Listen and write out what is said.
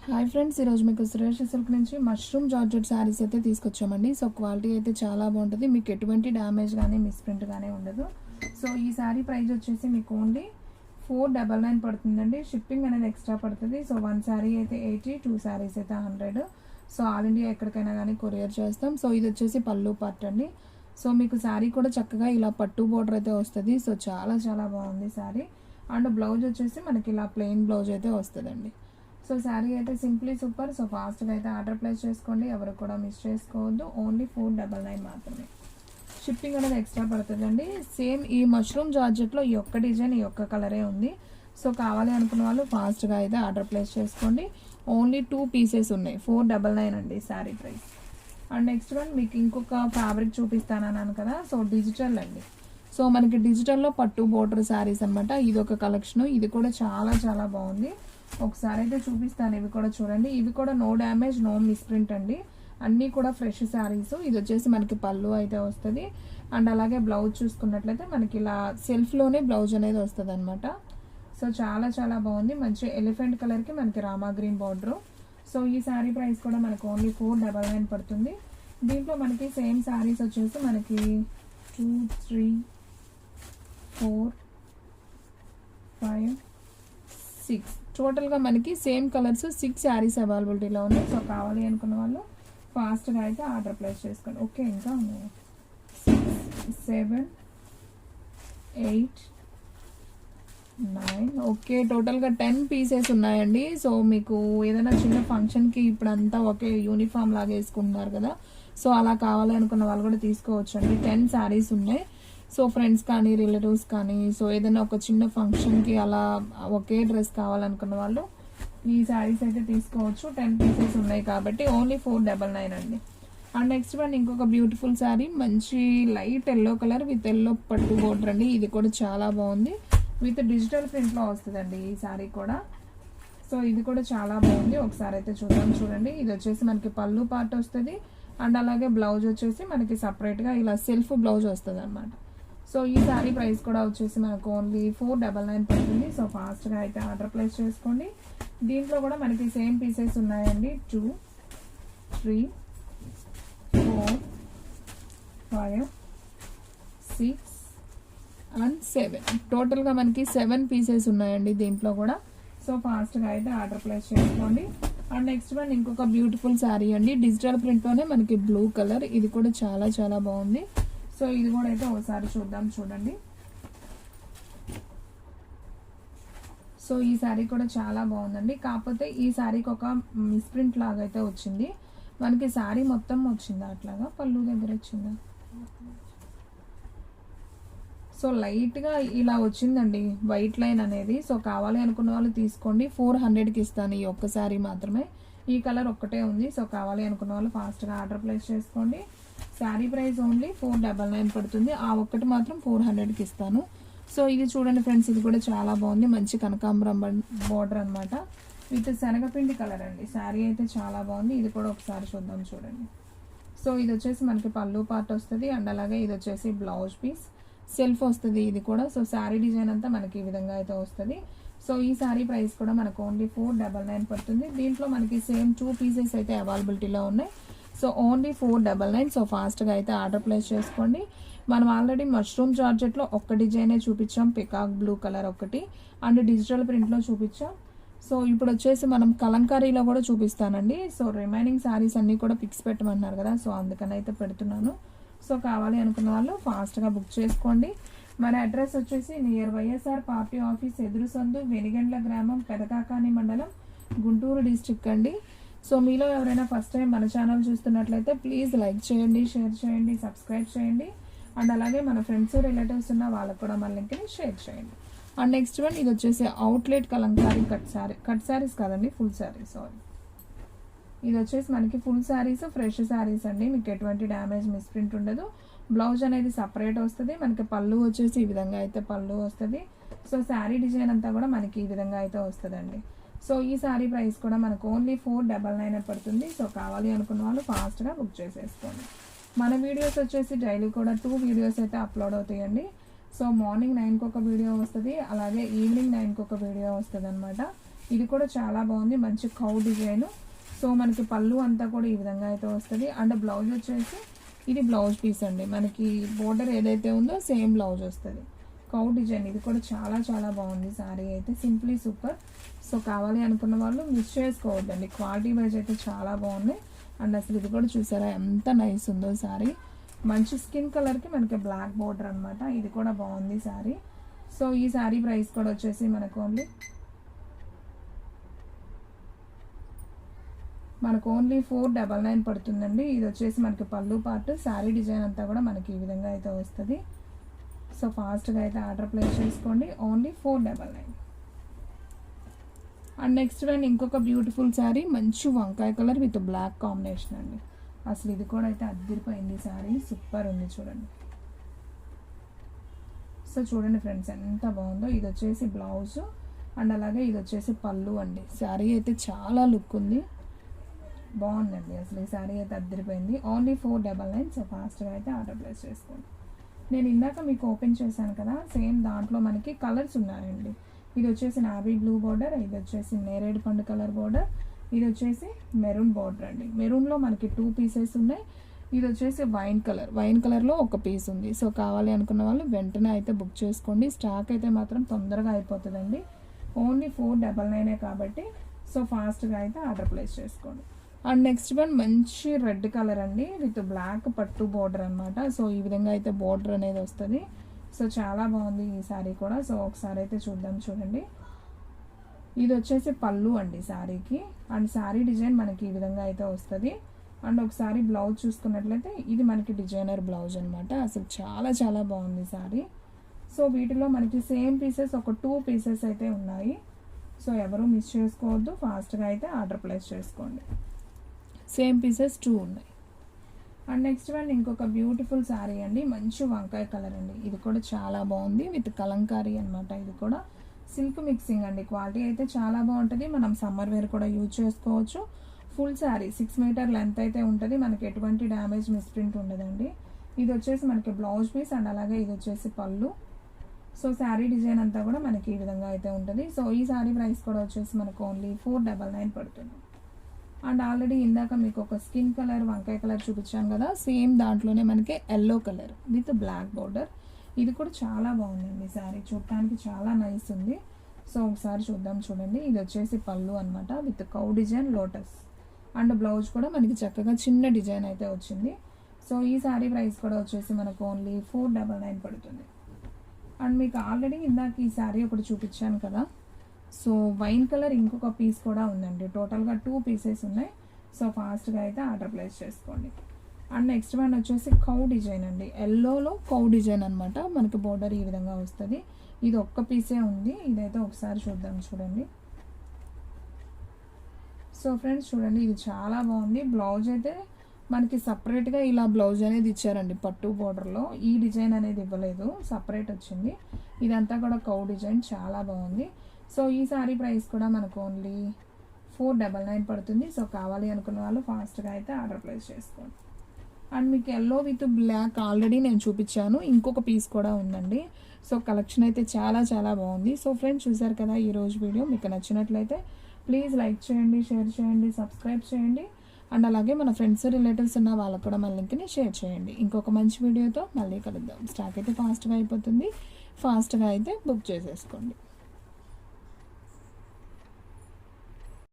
Hi friends, ఈరోజు మీకు Suresh silk నుంచి మష్రూమ్ జార్జెట్ శారీస్ అయితే తీసుకొచ్చామండి. సో క్వాలిటీ అయితే చాలా బాగుంటుంది, మీకు ఎటువంటి డ్యామేజ్ కానీ మిస్ప్రింట్ కానీ ఉండదు. సో ఈ శారీ ప్రైస్ వచ్చేసి మీకు ఓన్లీ 499 పడుతుందండి. షిప్పింగ్ అనేది ఎక్స్ట్రా పడుతుంది. సో 1 శారీ అయితే 80, 2 శారీస్ అయితే 100. సో ఆల్ ఇండియా ఎక్కడికైనా కానీ కొరియర్ చేస్తాం. సో ఇది వచ్చేసి పళ్ళు పార్ట్ అండి. సో మీకు శారీ కూడా చక్కగా ఇలా పట్టు బోర్డర్ అయితే వస్తుంది. సో చాలా చాలా బాగుంది శారీ. అండ్ బ్లౌజ్ వచ్చేసి మనకి ఇలా ప్లెయిన్ బ్లౌజ్ అయితే వస్తుందండి. సో శారీ అయితే సింప్లీ సూపర్. సో ఫాస్ట్గా అయితే ఆర్డర్ ప్లేస్ చేసుకోండి, ఎవరు కూడా మిస్ చేసుకోవద్దు. ఓన్లీ 499 మాత్రమే. షిప్పింగ్ అనేది ఎక్స్ట్రా పడుతుందండి. సేమ్ ఈ మష్రూమ్ జార్జెట్లో ఈ ఒక్క డిజైన్, ఈ ఒక్క కలరే ఉంది. సో కావాలి అనుకున్న వాళ్ళు ఫాస్ట్గా అయితే ఆర్డర్ ప్లేస్ చేసుకోండి. ఓన్లీ 2 పీసెస్ ఉన్నాయి. 499 అండి sari price. And next one మీకు ఇంకొక ఫ్యాబ్రిక్ చూపిస్తానన్నాను కదా. సో డిజిటల్ అండి. సో మనకి డిజిటల్లో పట్టు బోర్డర్ శారీస్ అనమాట. ఇది ఒక కలెక్షన్. ఇది కూడా చాలా చాలా బాగుంది. ఒకసారి అయితే చూపిస్తాను. ఇవి కూడా చూడండి. ఇవి కూడా నో డ్యామేజ్, నో మిస్ప్రింట్ అండి. అన్నీ కూడా ఫ్రెష్ శారీస్. ఇది వచ్చేసి మనకి పళ్ళు అయితే వస్తుంది. అండ్ అలాగే బ్లౌజ్ చూసుకున్నట్లయితే మనకి ఇలా సెల్ఫ్లోనే బ్లౌజ్ అనేది వస్తుంది అనమాట. సో చాలా చాలా బాగుంది. మంచి ఎలిఫెంట్ కలర్కి మనకి రామా గ్రీన్ బార్డర్. సో ఈ శారీ ప్రైస్ కూడా మనకు ఓన్లీ 499 పడుతుంది. దీంట్లో మనకి సేమ్ శారీస్ వచ్చేసి మనకి 2, 3, 4, 5, 6 టోటల్గా మనకి సేమ్ కలర్స్ 6 శారీస్ అవైలబిలిటీలో ఉన్నాయి. సో కావాలి అనుకున్న వాళ్ళు ఫాస్ట్గా అయితే ఆర్డర్ ప్లేస్ చేసుకోండి. ఓకే, ఇంకా ఉన్నాయి 6, 7, 8, 9. ఓకే, టోటల్గా 10 పీసెస్ ఉన్నాయండి. సో మీకు ఏదైనా చిన్న ఫంక్షన్కి ఇప్పుడంతా ఒకే యూనిఫామ్ లాగా వేసుకుంటున్నారు కదా. సో అలా కావాలి అనుకున్న వాళ్ళు కూడా తీసుకోవచ్చు అండి. 10 శారీస్ ఉన్నాయి. సో ఫ్రెండ్స్ కానీ రిలేటివ్స్ కానీ సో ఏదైనా ఒక చిన్న ఫంక్షన్కి అలా ఒకే డ్రెస్ కావాలనుకున్న వాళ్ళు ఈ శారీస్ అయితే తీసుకోవచ్చు. 10 పీసెస్ ఉన్నాయి కాబట్టి ఓన్లీ 499 అండి. అండ్ నెక్స్ట్ వన్ ఇంకొక బ్యూటిఫుల్ శారీ, మంచి light yellow colour with yellow పట్టు బోర్డర్ అండి. ఇది కూడా చాలా బాగుంది. విత్ డిజిటల్ ప్రింట్లో వస్తుందండి ఈ శారీ కూడా. సో ఇది కూడా చాలా బాగుంది. ఒకసారి అయితే చూడండి. ఇది వచ్చేసి మనకి పళ్ళు పార్ట్ వస్తుంది. అండ్ అలాగే బ్లౌజ్ వచ్చేసి మనకి సపరేట్గా ఇలా సెల్ఫ్ బ్లౌజ్ వస్తుంది అనమాట. సో ఈ శారీ ప్రైస్ కూడా వచ్చేసి మనకు ఓన్లీ 499 పడుతుంది. సో ఫాస్ట్గా అయితే ఆర్డర్ ప్లేస్ చేసుకోండి. దీంట్లో కూడా మనకి సేమ్ పీసెస్ ఉన్నాయండి. 2, 3, 4, 5, 6 అండ్ 7 టోటల్గా మనకి 7 పీసెస్ ఉన్నాయండి దీంట్లో కూడా. సో ఫాస్ట్గా అయితే ఆర్డర్ ప్లేస్ చేసుకోండి. అండ్ నెక్స్ట్ వన్ ఇంకొక బ్యూటిఫుల్ శారీ అండి. డిజిటల్ ప్రింట్లోనే మనకి బ్లూ కలర్. ఇది కూడా చాలా చాలా బాగుంది. సో ఇది కూడా అయితే ఒకసారి చూడండి. సో ఈ శారీ కూడా చాలా బాగుందండి. కాకపోతే ఈ శారీకి ఒక మిస్ప్రింట్ లాగా అయితే వచ్చింది. మనకి శారీ మొత్తం వచ్చిందా అట్లాగా, పళ్ళు దగ్గర వచ్చిందా? సో లైట్గా ఇలా వచ్చిందండి వైట్ లైన్ అనేది. సో కావాలి అనుకున్న వాళ్ళు తీసుకోండి. 400కి ఇస్తాను ఈ ఒక్క శారీ మాత్రమే. ఈ కలర్ ఒక్కటే ఉంది. సో కావాలి అనుకున్న వాళ్ళు ఫాస్ట్గా ఆర్డర్ ప్లేస్ చేసుకోండి. శారీ ప్రైస్ ఓన్లీ 499 పడుతుంది. ఆ ఒక్కటి మాత్రం 400కి ఇస్తాను. సో ఇది చూడండి ఫ్రెండ్స్, ఇది కూడా చాలా బాగుంది. మంచి కనకాంబరం బార్డర్ అనమాట విత్ శనగపిండి కలర్ అండి. శారీ అయితే చాలా బాగుంది. ఇది కూడా ఒకసారి చూడండి. సో ఇది వచ్చేసి మనకి పళ్ళు పార్ట్ వస్తుంది. అండ్ అలాగే ఇది వచ్చేసి బ్లౌజ్ పీస్ సెల్ఫ్ వస్తుంది ఇది కూడా. సో శారీ డిజైన్ అంతా మనకి ఈ విధంగా అయితే వస్తుంది. సో ఈ శారీ ప్రైస్ కూడా మనకు ఓన్లీ 499 పడుతుంది. దీంట్లో మనకి సేమ్ 2 పీసెస్ అయితే అవైలబిలిటీలో ఉన్నాయి. So only 499. సో ఫాస్ట్గా అయితే ఆర్డర్ ప్లేస్ చేసుకోండి. మనం ఆల్రెడీ మష్రూమ్ జార్జెట్లో ఒక్క డిజైనే చూపించాం, పికాక్ బ్లూ కలర్ ఒకటి, అండ్ డిజిటల్ ప్రింట్లో చూపించాం. సో ఇప్పుడు వచ్చేసి మనం కలంకారీలో కూడా చూపిస్తానండి. సో రిమైనింగ్ శారీస్ అన్నీ కూడా పిక్స్ పెట్టమన్నారు కదా. సో అందుకని అయితే పెడుతున్నాను. సో కావాలి అనుకున్న వాళ్ళు ఫాస్ట్గా బుక్ చేసుకోండి. మన అడ్రస్ వచ్చేసి నియర్ వైఎస్ఆర్ పార్టీ ఆఫీస్ ఎదురు సందు, వెనిగండ్ల గ్రామం, పెదకాకాని మండలం, గుంటూరు డిస్ట్రిక్ట్ అండి. సో మీలో ఎవరైనా ఫస్ట్ టైం మన ఛానల్ చూస్తున్నట్లయితే ప్లీజ్ లైక్ చేయండి, షేర్ చేయండి, సబ్స్క్రైబ్ చేయండి. అండ్ అలాగే మన ఫ్రెండ్స్ రిలేటివ్స్ ఉన్న వాళ్ళకు కూడా మన లింక్ని షేర్ చేయండి. అండ్ నెక్స్ట్ వన్ ఇది వచ్చేసి అవుట్లెట్ కలంకారీ కట్ శారీస్ కాదండి, ఫుల్ శారీ. సారీ, ఇది వచ్చేసి మనకి ఫుల్ శారీస్, ఫ్రెష్ శారీస్ అండి. మీకు ఎటువంటి డ్యామేజ్ మిస్ప్రింట్ ఉండదు. బ్లౌజ్ అనేది సపరేట్ వస్తుంది. మనకి పళ్ళు వచ్చేసి ఈ విధంగా అయితే పళ్ళు వస్తుంది. సో శారీ డిజైన్ అంతా కూడా మనకి ఈ విధంగా అయితే వస్తుందండి. సో ఈ శారీ ప్రైస్ కూడా మనకు ఓన్లీ 499 పడుతుంది. సో కావాలి అనుకున్న వాళ్ళు ఫాస్ట్గా బుక్ చేసేసుకోండి. మన వీడియోస్ వచ్చేసి డైలీ కూడా 2 వీడియోస్ అయితే అప్లోడ్ అవుతాయండి. సో మార్నింగ్ 9కి ఒక వీడియో వస్తుంది, అలాగే ఈవినింగ్ 9కి ఒక వీడియో వస్తుంది అనమాట. ఇది కూడా చాలా బాగుంది, మంచి కౌ డిజైన్. సో మనకి పళ్ళు అంతా కూడా ఈ విధంగా అయితే వస్తుంది. అండ్ బ్లౌజ్ వచ్చేసి ఇది బ్లౌజ్ పీస్ అండి, మనకి బోర్డర్ ఏదైతే ఉందో సేమ్ బ్లౌజ్ వస్తుంది. కౌ డిజైన్, ఇది కూడా చాలా చాలా బాగుంది శారీ అయితే, సింప్లీ సూపర్. సో కావాలి అనుకున్న వాళ్ళు మిస్ చేసుకోవద్దండి, క్వాలిటీ వైజ్ అయితే చాలా బాగుంది. అండ్ అసలు ఇది కూడా చూసారా ఎంత నైస్ ఉందో శారీ, మంచి స్కిన్ కలర్కి మనకి బ్లాక్ బోర్డర్ అనమాట. ఇది కూడా బాగుంది శారీ. సో ఈ శారీ ప్రైస్ కూడా వచ్చేసి మనకు ఓన్లీ 499 పడుతుందండి. ఇది వచ్చేసి మనకి పళ్ళు పార్ట్, శారీ డిజైన్ అంతా కూడా మనకి ఈ విధంగా అయితే వస్తుంది. సో ఫాస్ట్గా అయితే ఆర్డర్ ప్లేస్ చేసుకోండి, ఓన్లీ 499. అండ్ నెక్స్ట్ వన్ ఇంకొక బ్యూటిఫుల్ శారీ, మంచి వంకాయ కలర్ విత్ బ్లాక్ కాంబినేషన్ అండి. అసలు ఇది కూడా అయితే అద్దరిపోయింది శారీ, సూపర్ ఉంది చూడండి. సో చూడండి ఫ్రెండ్స్ ఎంత బాగుందో. ఇది వచ్చేసి బ్లౌజ్ అండ్ అలాగే ఇది వచ్చేసి పళ్ళు అండి. శారీ అయితే చాలా లుక్ ఉంది, బాగుందండి. అసలు ఈ శారీ అయితే అద్దరిపోయింది, ఓన్లీ 499. సో ఫాస్ట్గా అయితే ఆర్డర్ ప్లేస్ చేసుకోండి. నేను ఇందాక మీకు ఓపెన్ చేశాను కదా, సేమ్ దాంట్లో మనకి కలర్స్ ఉన్నాయండి. ఇది వచ్చేసి నావీ బ్లూ బోర్డర్, ఇది వచ్చేసి నేరేడు పండు కలర్ బోర్డర్, ఇది వచ్చేసి మెరూన్ బోర్డర్ అండి. మెరూన్లో మనకి 2 పీసెస్ ఉన్నాయి. ఇది వచ్చేసి వైన్ కలర్లో ఒక పీస్ ఉంది. సో కావాలి అనుకున్న వాళ్ళు వెంటనే అయితే బుక్ చేసుకోండి, స్టాక్ అయితే మాత్రం తొందరగా అయిపోతుందండి. ఓన్లీ 499 కాబట్టి సో ఫాస్ట్గా అయితే ఆర్డర్ ప్లేస్ చేసుకోండి. అండ్ నెక్స్ట్ వన్ మంచి రెడ్ కలర్ అండి విత్ బ్లాక్ పట్టు బోర్డర్ అనమాట. సో ఈ విధంగా అయితే బోర్డర్ అనేది వస్తుంది. సో చాలా బాగుంది ఈ శారీ కూడా. సో ఒకసారి అయితే చూద్దాం చూడండి. ఇది వచ్చేసి పళ్ళు అండి శారీకి, అండ్ శారీ డిజైన్ మనకి ఈ విధంగా అయితే వస్తుంది. అండ్ ఒకసారి బ్లౌజ్ చూసుకున్నట్లయితే ఇది మనకి డిజైనర్ బ్లౌజ్ అనమాట. అసలు చాలా చాలా బాగుంది శారీ. సో వీటిలో మనకి సేమ్ పీసెస్ ఒక 2 పీసెస్ అయితే ఉన్నాయి. సో ఎవరు మిస్ చేసుకోవద్దు, ఫాస్ట్గా అయితే ఆర్డర్ ప్లేస్ చేసుకోండి. సేమ్ పీసెస్ 2 ఉన్నాయి. అండ్ నెక్స్ట్ వన్ ఇంకొక బ్యూటిఫుల్ శారీ అండి, మంచి వంకాయ కలర్ అండి. ఇది కూడా చాలా బాగుంది విత్ కలంకారీ అనమాట. ఇది కూడా సిల్క్ మిక్సింగ్ అండి, క్వాలిటీ అయితే చాలా బాగుంటుంది. మనం సమ్మర్ వేర్ కూడా యూజ్ చేసుకోవచ్చు. ఫుల్ శారీ 6 మీటర్ లెంత్ అయితే ఉంటుంది, మనకి ఎటువంటి డ్యామేజ్ మిస్ప్రింట్ ఉండదండి. ఇది వచ్చేసి మనకి బ్లౌజ్ పీస్ అండ్ అలాగే ఇది వచ్చేసి పళ్ళు. సో శారీ డిజైన్ అంతా కూడా మనకి ఈ విధంగా అయితే ఉంటుంది. సో ఈ శారీ ప్రైస్ కూడా వచ్చేసి మనకు ఓన్లీ 499 పడుతుంది. అండ్ ఆల్రెడీ ఇందాక మీకు ఒక స్కిన్ కలర్ వంకాయ కలర్ చూపించాను కదా, సేమ్ దాంట్లోనే మనకి yellow colour with black border. ఇది కూడా చాలా బాగుందండి శారీ, చూడటానికి చాలా నైస్ ఉంది. సో ఒకసారి చూద్దాం చూడండి. ఇది వచ్చేసి పళ్ళు అనమాట with cow design lotus, and blouse కూడా మనకి చక్కగా చిన్న డిజైన్ అయితే వచ్చింది. సో ఈ శారీ ప్రైస్ కూడా వచ్చేసి మనకు ఓన్లీ 499 పడుతుంది. అండ్ మీకు ఆల్రెడీ ఇందాక ఈ శారీ ఒకటి చూపించాను కదా, సో వైన్ కలర్ ఇంకొక పీస్ కూడా ఉందండి. టోటల్గా 2 పీసెస్ ఉన్నాయి. సో ఫాస్ట్గా అయితే ఆర్డర్ ప్లేస్ చేసుకోండి. అండ్ నెక్స్ట్ వన్ వచ్చేసి కౌ డిజైన్ అండి, ఎల్లోలో కౌ డిజైన్ అనమాట. మనకి బోర్డర్ ఈ విధంగా వస్తుంది. ఇది ఒక్క పీసే ఉంది, ఇదైతే ఒకసారి చూద్దాం చూడండి. సో ఫ్రెండ్స్ చూడండి, ఇది చాలా బాగుంది. బ్లౌజ్ అయితే మనకి సపరేట్గా ఇలా బ్లౌజ్ అనేది ఇచ్చారండి పట్టు బోర్డర్లో. ఈ డిజైన్ అనేది ఇవ్వలేదు, సపరేట్ వచ్చింది. ఇదంతా కూడా కౌ డిజైన్, చాలా బాగుంది. సో ఈ శారీ ప్రైస్ కూడా మనకు ఓన్లీ 499 పడుతుంది. సో కావాలి అనుకున్న వాళ్ళు ఫాస్ట్గా అయితే ఆర్డర్ ప్లేస్ చేసుకోండి. అండ్ మీకు ఎల్లో విత్ బ్లాక్ ఆల్రెడీ నేను చూపించాను, ఇంకొక పీస్ కూడా ఉందండి. సో కలెక్షన్ అయితే చాలా చాలా బాగుంది. సో ఫ్రెండ్స్ చూసారు కదా ఈరోజు వీడియో, మీకు నచ్చినట్లయితే ప్లీజ్ లైక్ చేయండి, షేర్ చేయండి, సబ్స్క్రైబ్ చేయండి. అండ్ అలాగే మన ఫ్రెండ్స్ రిలేటివ్స్ ఉన్న వాళ్ళకు కూడా మన లింక్ని షేర్ చేయండి. ఇంకొక మంచి వీడియోతో మళ్ళీ కలుద్దాం. స్టాక్ అయితే ఫాస్ట్గా అయిపోతుంది, ఫాస్ట్గా అయితే బుక్ చేసేసుకోండి.